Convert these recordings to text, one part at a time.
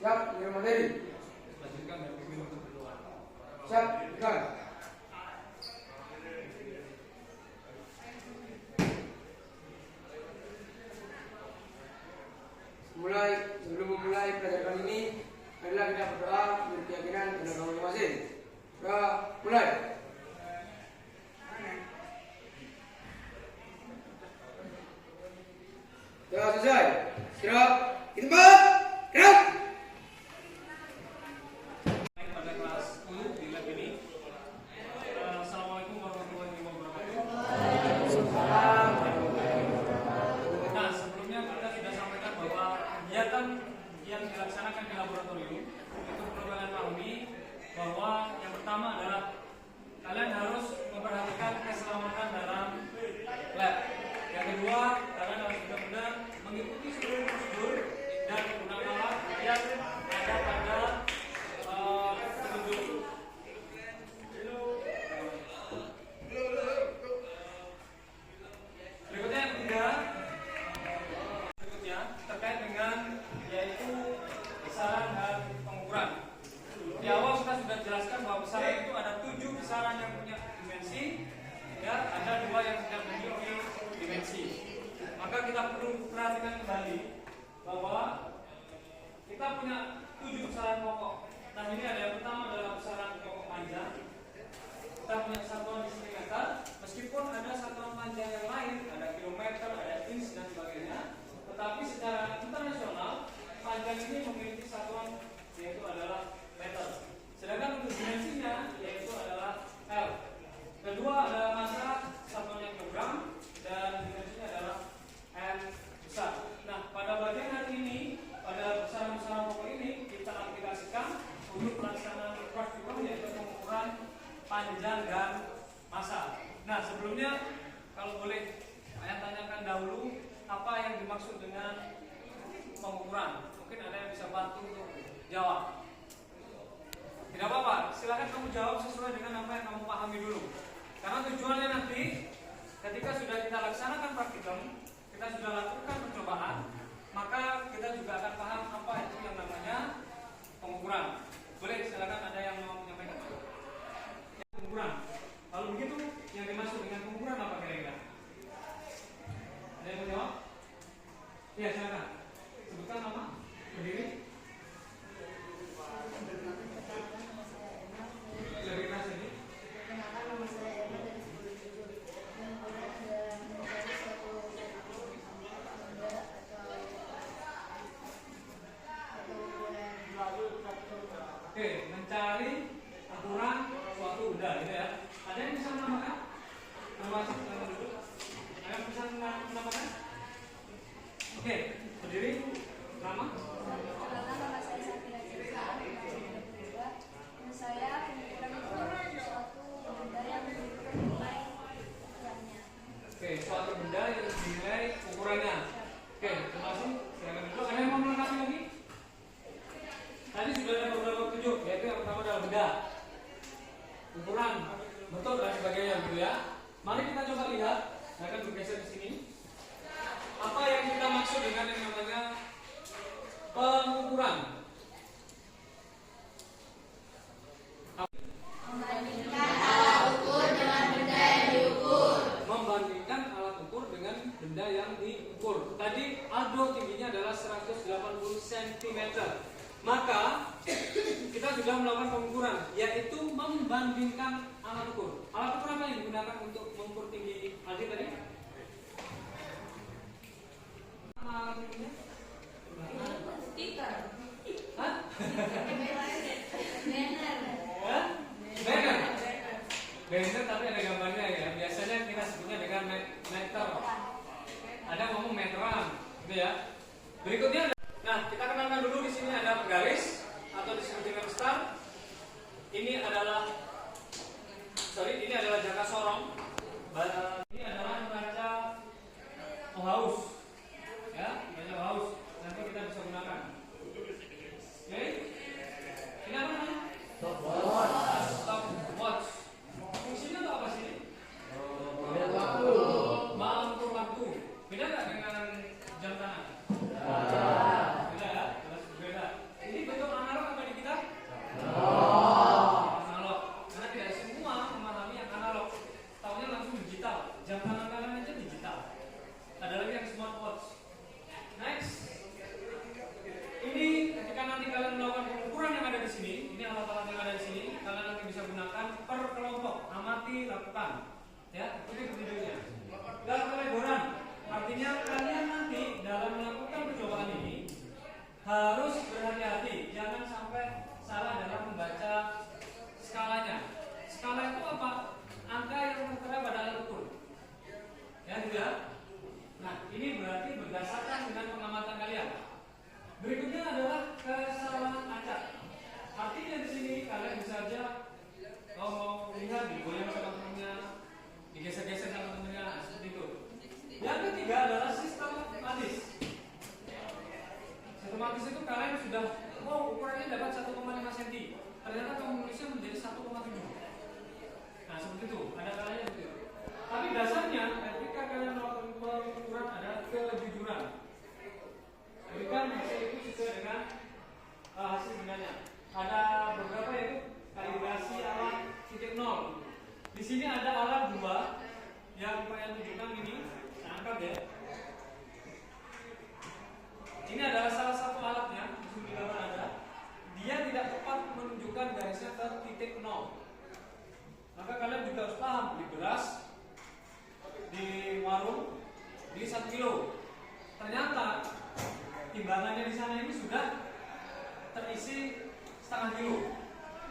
Siap, giliran materi. Siap, bukan. Sebelum memulai pelajaran ini, adalah kita berdoa menurut keyakinan dan agama masing-masing. Doa, mulai. Doa selesai. Gerak, di tempat. Gerak. Pada kelas 10 di lab ini. Assalamualaikum warahmatullahi wabarakatuh. Nah, sebelumnya kita sudah sampaikan bahwa kegiatan yang dilaksanakan di laboratorium itu perlu kalian pahami bahwa yang pertama adalah kalian harus memperhatikan keselamatan dalam lab. Yang kedua, kalian harus benar-benar mengikuti seluruh prosedur dan menggunakan alat yang ada pada petunjuk. Berikutnya yang ketiga, terkait dengan yaitu besaran dan pengukuran. Di awal kita sudah jelaskan bahwa besaran itu ada 7 besaran yang punya dimensi, ya, ada 2 yang tidak memiliki dimensi. Maka kita perlu perhatikan kembali bahwa kita punya 7 besaran pokok. Nah, ini ada yang pertama adalah besaran pokok panjang. Kita punya satuan di sini meter, meskipun ada satuan panjang yang lain, ada kilometer, ada inch dan sebagainya. Tetapi secara internasional, panjang ini memiliki satuan yaitu adalah meter. Sedangkan untuk dimensinya yaitu adalah L. Kedua adalah massa, satuannya kilogram, dan dimensinya adalah M besar. Nah, pada bagian hari ini, pada besaran-besaran pokok ini kita aplikasikan untuk pelaksanaan praktikum yaitu pengukuran panjang dan massa. Nah, sebelumnya kalau boleh saya tanyakan dahulu apa yang dimaksud dengan pengukuran. Mungkin ada yang bisa bantu untuk jawab. Tidak apa-apa, silakan kamu jawab sesuai dengan apa yang kamu pahami dulu. Karena tujuannya nanti ketika sudah kita laksanakan praktikum, kita sudah lakukan percobaan, maka kita juga akan paham apa itu yang namanya pengukuran. Boleh silakan ada yang mau menyampaikan? Pengukuran. Kalau begitu, yang dimaksud dengan pengukuran apa kira-kira? Ada yang mau jawab? Ya, silakan. Sebutkan nama, berdiri. Lebih keras ini. Perkenalkan, nama saya Emma dari 1077. Pengukuran adalah mencari suatu benda atau ukuran. Oke, mencari ukuran suatu benda, gitu ya. Ada yang bisa menambahkan? Termasuk dulu. Ada yang bisa menambahkan? Oke, berdiri. Nama? Perkenalkan, nama saya Safira Citra dari 2022. Menurut saya pengukuran itu suatu benda yang dinilai ukurannya. Oke, suatu benda yang dinilai ukurannya. Oke, terima kasih. Silakan duduk. Ada yang mau melengkapi lagi? Tadi sudah ada beberapa petunjuk, yaitu yang pertama adalah benda, ukuran, bentuk dan sebagainya, gitu ya. Mari kita coba lihat. Saya akan bergeser di sini. Apa yang kita maksud dengan yang namanya pengukuran? Membandingkan alat ukur dengan benda yang diukur. Membandingkan alat ukur dengan benda yang diukur. Tadi Aldo tingginya adalah 180 cm. Maka kita sudah melakukan pengukuran, yaitu membandingkan alat ukur. Alat ukur apa yang digunakan untuk mengukur tinggi Aldi tadi? Alat ukurnya? Stiker. Hah? Banner. Hah? Banner. Banner tapi ada gambarnya ya. Biasanya kita sebutnya dengan meter. Ada ngomong meteran, gitu ya. Berikutnya, nah kita kenalkan dulu di sini ada penggaris atau disebut dengan star. Ini adalah jangka sorong. Ini adalah neraca Bauhaus, ya, neraca Bauhaus. Nanti kita bisa gunakan. Oke, ini apa namanya? Stopwatch. Fungsinya untuk apa sih? Mengukur waktu. Beda nggak dengan jam tangan? Ya, ikuti videonya. Dan pelebaran, artinya kalian nanti dalam melakukan percobaan ini harus berhati-hati, jangan sampai salah dalam membaca skalanya. Skala itu apa? Angka yang tertera pada alat ukur. Ya, tidak. Nah, ini berarti berdasarkan dengan pengamatan kalian. Berikutnya adalah kesalahan acak. Artinya di sini kalian bisa saja mau lihat digoyang sama temennya, digeser-geser sama temennya, seperti itu. Yang ketiga adalah sistematis. Sistematis itu kalian sudah, ukurannya dapat 1,5 cm. Ternyata kamu nulisnya menjadi 1,7. Nah, seperti itu. Ada kalanya seperti itu. Tapi dasarnya ketika kalian melakukan ukuran ada kejujuran. Berikan hasil itu sesuai dengan hasil sebenarnya. Ada beberapa yaitu kalibrasi alat titik nol. Di sini ada alat 2 yang pengen tunjukkan ini. Saya angkat ya. Ini adalah salah satu alatnya. Di sini gambar ada. Dia tidak tepat menunjukkan garisnya ke titik nol. Maka kalian juga harus paham di beras di warung di 1 kilo. Ternyata timbangannya di sana ini sudah terisi setengah kilo.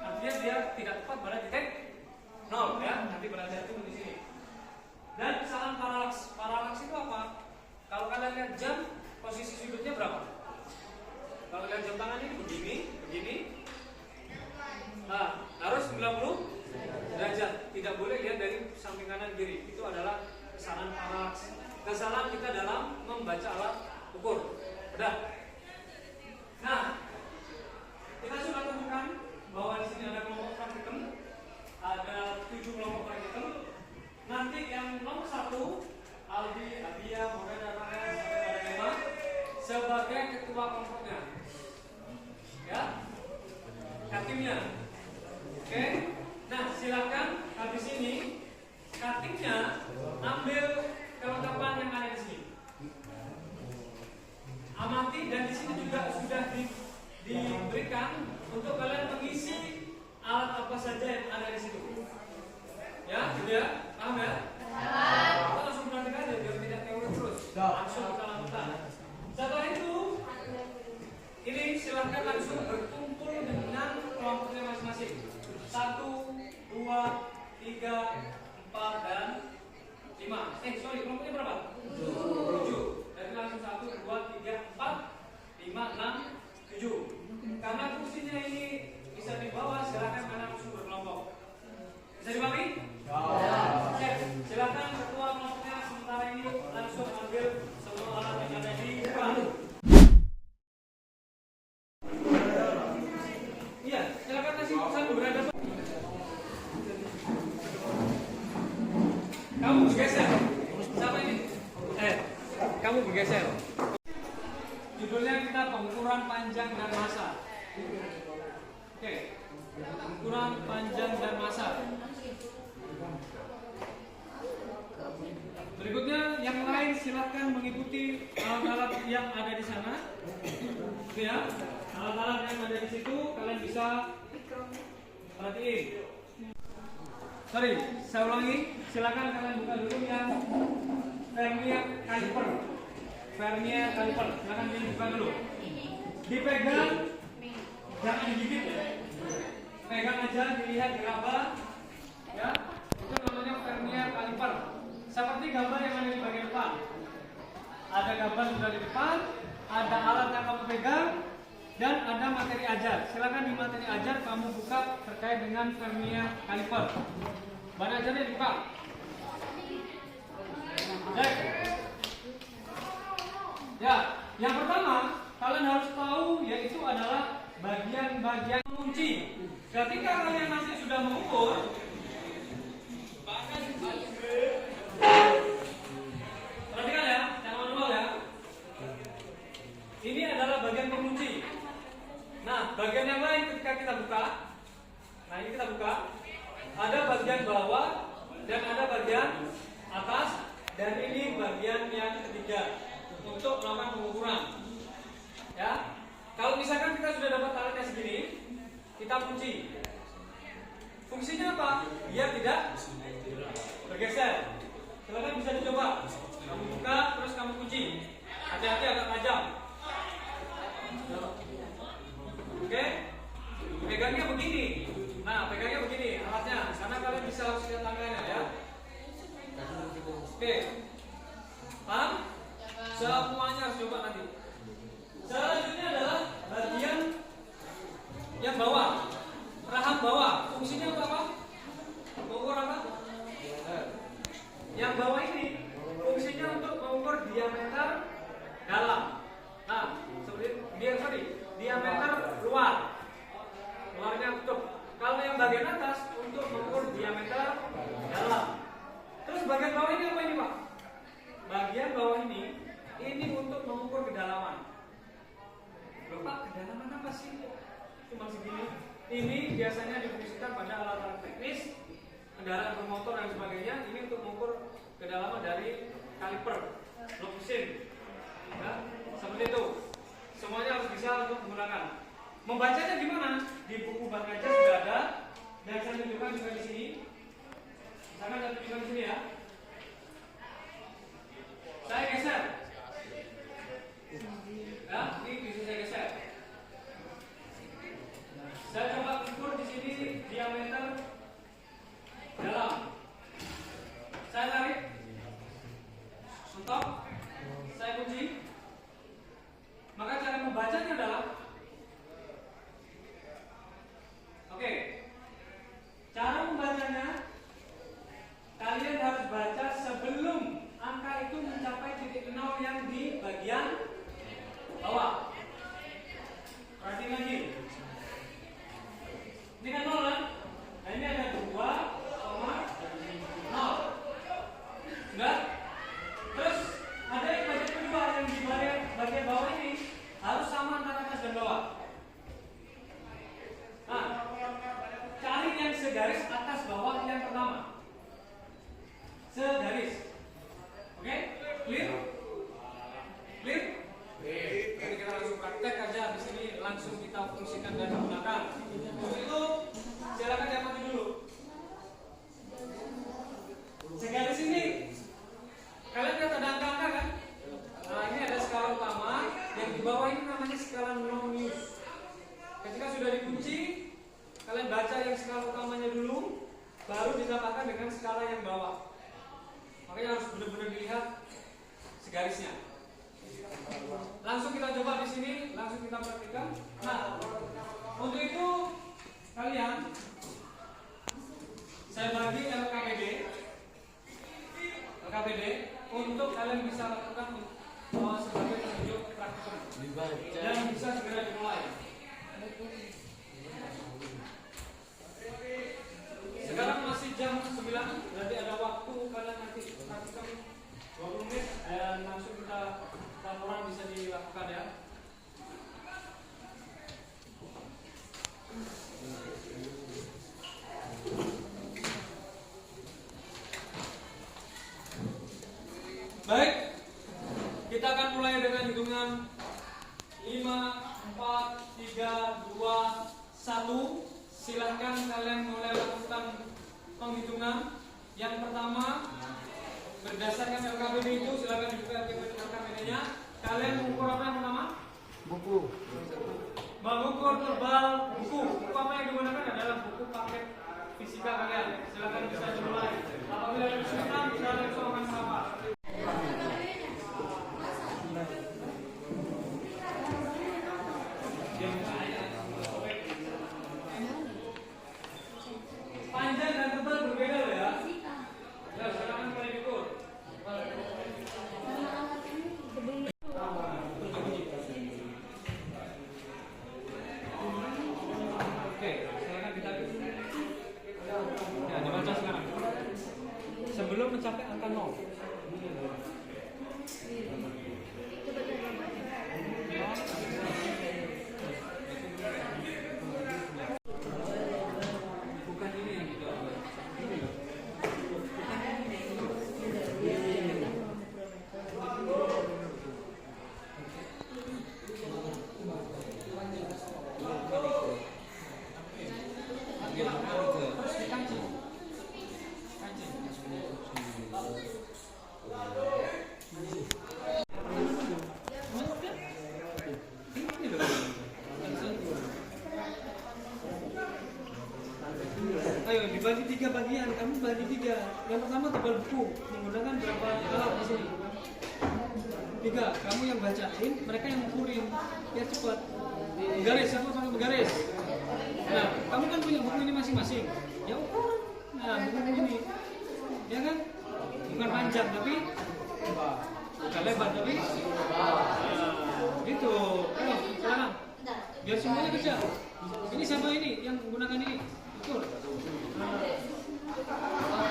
Artinya dia tidak tepat pada titik nol ya. Nanti berhati-hati di sini. Dan kesalahan paralaks. Paralaks itu apa? Kalau kalian lihat jam, posisi sudutnya berapa? Kalau lihat jam tangan ini begini. Nah, harus 90 derajat. Tidak boleh lihat dari samping kanan kiri. Itu adalah kesalahan paralaks. Kesalahan kita dalam membaca alat ukur. Udah. Nah, kita sudah temukan bahwa di sini ada kelompok praktikum, ada 7 kelompok praktikum. Nanti yang nomor 1, Aldi, Abia, Morena, Raya, sampai pada Emma sebagai ketua kelompoknya. Ya, katimnya. Oke. Nah, silakan habis ini katimnya ambil kelengkapan yang ada di sini. Amati, dan di sini juga sudah diberikan untuk kalian mengisi alat apa saja yang ada di situ. Ya, gitu ya, paham ya? Kita langsung praktik aja biar tidak teori terus. Langsung kita lakukan. Setelah itu, ini silakan langsung berkumpul dengan kelompoknya masing-masing. 1, 2, 3, 4, dan 5. Kelompoknya berapa? 7. Jadi langsung 1, 2, 3, 4, 5, 6, 7. Karena fungsinya ini bisa dibawa, silakan kalian langsung berkelompok. Bisa dipahami? Oke, silakan ketua kelompoknya sementara ini langsung ambil semua alat yang ada di depan. Iya, silakan kasih satu berada. Kamu bergeser. Siapa ini? Kamu bergeser. Judulnya kita pengukuran panjang dan massa. Oke. Pengukuran panjang dan massa. Berikutnya yang lain silakan mengikuti alat-alat yang ada di sana. Oke ya. Alat-alat yang ada di situ kalian bisa perhatiin. Sorry, saya ulangi. Silakan kalian buka dulu yang vernier caliper. Vernier caliper, silakan dibuka dulu. Dipegang, jangan digigit ya. Pegang aja, dilihat, diraba. Ya, itu namanya vernier caliper. Seperti gambar yang ada di bagian depan. Ada gambar sudah di depan, ada alat yang kamu pegang, dan ada materi ajar. Silakan di materi ajar kamu buka terkait dengan vernier caliper. Bahan ajarnya dibuka. Baik. Ya, yang pertama kalian harus tahu yaitu adalah bagian-bagian kunci. Ketika kalian nanti sudah mengukur, perhatikan ya, jangan manual ya. Ini adalah bagian pengunci. Nah, bagian yang lain ketika kita buka, nah ini kita buka, ada bagian bawah dan ada bagian atas, dan ini bagian yang ketiga untuk melakukan pengukuran. Ya, kalau misalkan kita sudah dapat alatnya segini, kita kunci. Fungsinya apa? Biar tidak bergeser. Silakan bisa dicoba. Kamu buka, terus kamu kunci. Hati-hati agak tajam. Oke? Pegangnya begini. Nah, pegangnya begini alatnya. Karena kalian bisa harus lihat tangannya ya. Oke. Paham? Semuanya harus coba nanti. Selanjutnya adalah bagian yang bawah. Rahang bawah. Fungsinya untuk apa? Mengukur apa? Yang bawah ini fungsinya untuk mengukur diameter dalam. Nah, seperti diameter luar. Luarnya tutup. Kalau yang bagian atas untuk mengukur diameter dalam. Terus bagian bawah ini apa ini, Pak? Bagian bawah ini untuk mengukur kedalaman. Loh, Pak, kedalaman apa sih? Cuma segini. Ini biasanya difungsikan pada alat-alat teknis, kendaraan bermotor dan sebagainya. Ini untuk mengukur kedalaman dari kaliper, blok mesin. Ya, seperti itu. Semuanya harus bisa untuk menggunakan. Membacanya gimana? Di buku Bank aja sudah ada. Dan saya tunjukkan juga di sini. Saya tunjukkan di sini ya. Saya geser. Ya, ini bisa saya geser. Saya coba ukur di sini diameter dalam. Saya tarik. Stop. Saya kunci. Maka cara membacanya adalah oke. Cara membacanya kalian harus baca sebelum angka itu mencapai titik 0 yang di bagian bawah. Perhatikan lagi. Ini kan 0 kan? Nah, ini ada 2,0. Enggak? Terus ada yang bagian kedua yang di bagian bawah ini harus sama antara atas dan bawah. Nah, cari yang segaris atas bawah yang pertama. Segaris. Oke? Clear? Clear? Jadi kita langsung praktek aja di sini, langsung kita fungsikan dan gunakan. Untuk itu silakan diamati dulu. Segaris ini kalian lihat ada angka-angka kan? Nah, ini ada skala utama, yang di bawah ini namanya skala non-use. Ketika sudah dikunci, kalian baca yang skala utamanya dulu, baru ditambahkan dengan skala yang bawah. Makanya harus benar-benar dilihat segarisnya. Langsung kita coba di sini, langsung kita praktikkan. Nah, untuk itu kalian saya bagi LKPD untuk kalian bisa lakukan sebagai petunjuk praktikum dan bisa segera dimulai. Sekarang masih jam 9, berarti ada waktu kalian nanti praktikum 20 menit dan langsung kita laporan bisa dilakukan ya. Baik, kita akan mulai dengan hitungan 5, 4, 3, 2, 1. Silahkan kalian mulai lakukan penghitungan. Yang pertama, berdasarkan LKPD itu, silahkan dibuka LKPD-nya. Kalian mengukur apa yang pertama? Buku. Mengukur tebal buku. Buku apa yang digunakan adalah buku paket fisika kalian. Silahkan bisa dimulai. Apabila ada kesulitan, kita langsung akan sapa. Panjang dan tebal berbeda loh ya. Ya, silakan mulai diukur. Oke, silakan kita. Ya, dibaca sekarang. Sebelum mencapai angka 0. dibagi 3 bagian, kamu bagi 3. Yang pertama tebal buku, menggunakan berapa alat di sini? 3. Kamu yang bacain, mereka yang ngukurin, biar cepat. Garis, siapa pakai garis? Nah, kamu kan punya buku ini masing-masing. Ya ukur. Nah, buku ini, ya kan? Bukan panjang tapi bukan lebar tapi gitu. Ayo, sekarang biar semuanya kerja. Ini sama ini yang menggunakan ini. Ukur.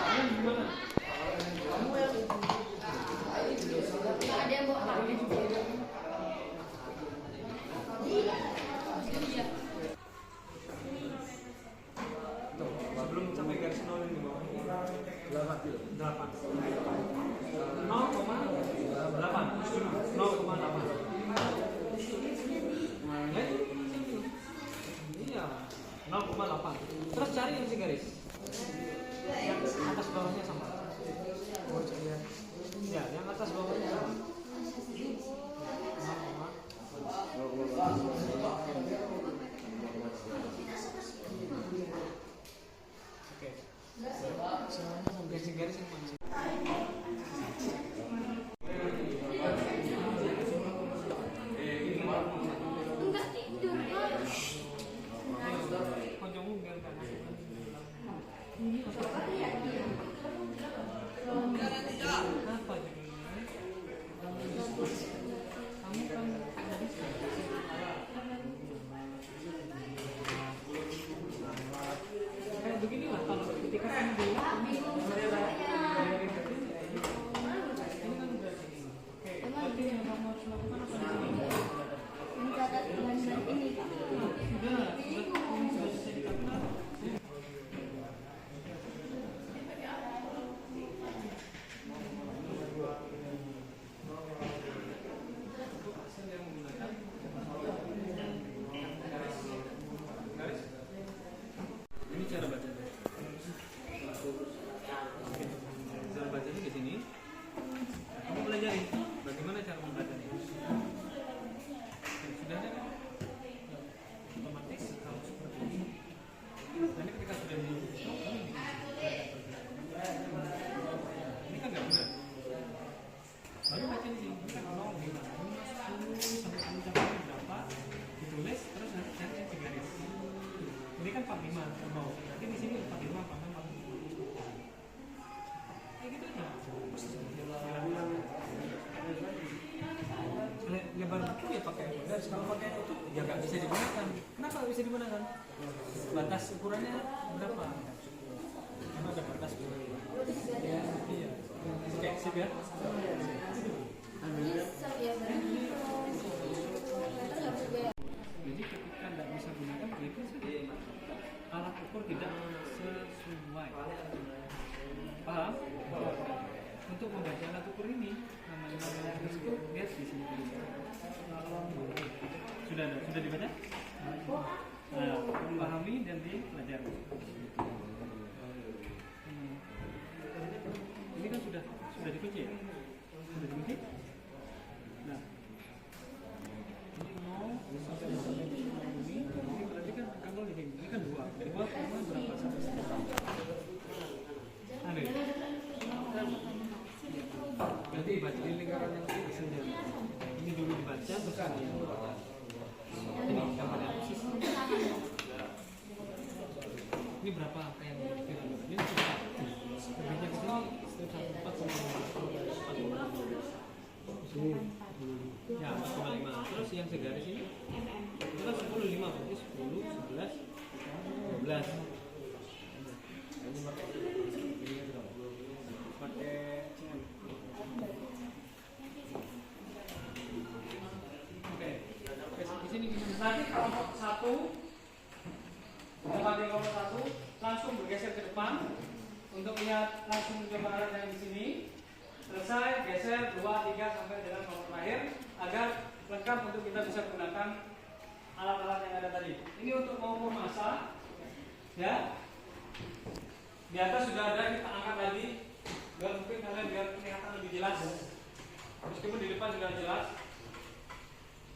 Kalian gimana? Ada yang bawa Sebelum sampai garis 0 ini bawah 8. 0,8. Iya, 0,8. Terus cari yang si garis. Yang atas bawahnya sama. Ya, yang atas bawahnya sama. 0,8. Oke. Garis yang mana? enggak tidur. Pojokmu biar enggak masuk. Apa judulnya? Kamu kan kayak beginilah kalau ketika kamu dulu ini kan udah ini. Oke, berarti yang kamu harus lakukan apa di sini? Mencatat beban ini. Sudah selesai dikatakan. Ini cara bacanya. Cara bacanya di sini. Kamu pelajari bagaimana cara membacanya. Sudah ada kan? Otomatis kalau seperti ini. Nanti ketika sudah ini kan nggak benar. Baru baca di sini kan 0, 5, 10 sampai kamu capai berapa ditulis terus nanti cari yang garis. Ini kan 45 mau. Nanti di sini 45, 46, 46. Kayak gitu aja. Lebar buku ya pakai garis. Kalau pakai itu ya nggak bisa digunakan. Kenapa nggak bisa digunakan? Batas ukurannya berapa? Karena ada batas. Iya. Oke, sip ya. Jadi ketika tidak bisa gunakan itu saja. Alat ukur tidak sesuai. Paham? Untuk membaca alat ukur ini namanya tersebut lihat di sini. Sudah dibaca? Nah, pahami dan dipelajari. Ini kan sudah dikunci ya? Sudah dikunci? Nah, ini 0 sampai ini berarti kan kalau di sini ini kan 2 berapa sampai aneh. Berarti baca di lingkaran yang kecil sendiri. Ini dulu dibaca terus ini gambarnya persis. Ini berapa angka yang dikira? Ini sudah lebihnya ke sini 4,5. Ya, 4,5. Terus yang segaris ini itu kan 10, 5, berarti 10, 11, 12. Pakai di sini nanti kelompok 1 langsung bergeser ke depan untuk lihat langsung coba alat yang di sini. Selesai, geser 2, 3 sampai dengan nomor terakhir agar lengkap untuk kita bisa gunakan alat-alat yang ada tadi. Ini untuk mengukur massa, ya. Di atas sudah ada, kita angkat lagi biar mungkin kalian biar kelihatan lebih jelas. Meskipun di depan sudah jelas.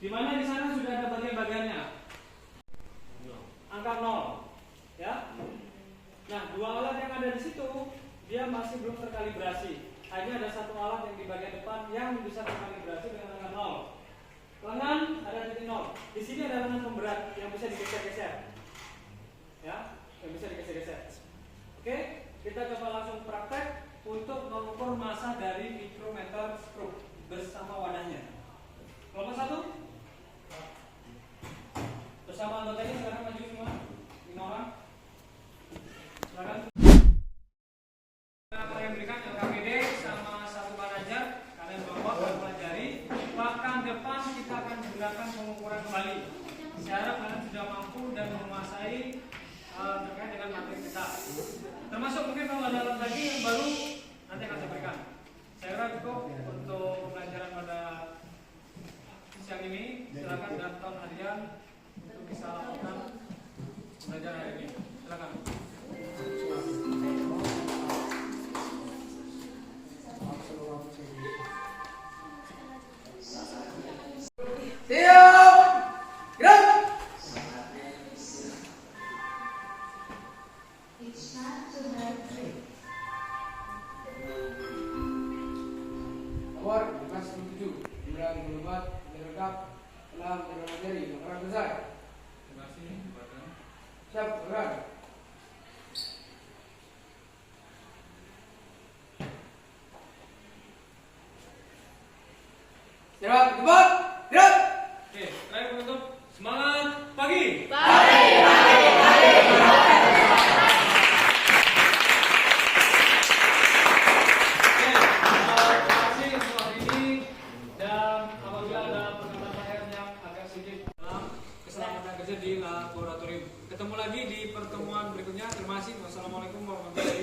Di mana di sana sudah ada bagian-bagiannya. Angka 0, ya. Nah, dua alat masih belum terkalibrasi. Hanya ada satu alat yang di bagian depan yang bisa terkalibrasi dengan lengan 0. Lengan ada titik 0. Di sini ada lengan pemberat yang bisa digeser-geser. Ya, yang bisa digeser-geser. Oke, kita coba langsung praktek untuk mengukur massa dari mikrometer stroke bersama wadahnya. Kelompok 1 bersama anggotanya silakan maju semua. 5 orang. Silakan. Apa yang berikan LKPD sama satu belajar kalian bawa pelajari. Bahkan depan kita akan gunakan pengukuran kembali. Saya harap kalian sudah mampu dan menguasai terkait dengan materi kita. Termasuk mungkin kalau ada alat lagi yang baru nanti akan saya berikan. Saya kira cukup untuk pembelajaran pada siang ini. Silakan daftar harian untuk bisa lakukan pembelajaran hari ini. Silakan. Siap, gerak. Awal kelas 7, jumlah maklumat lengkap telah mempelajari makanan besar. Terima kasih. Siap, gerak. Gerak, cepat, gerak. Oke, terakhir penutup. Semangat pagi. Keselamatan kerja di laboratorium. Ketemu lagi di pertemuan berikutnya. Terima kasih. Wassalamualaikum warahmatullahi wabarakatuh.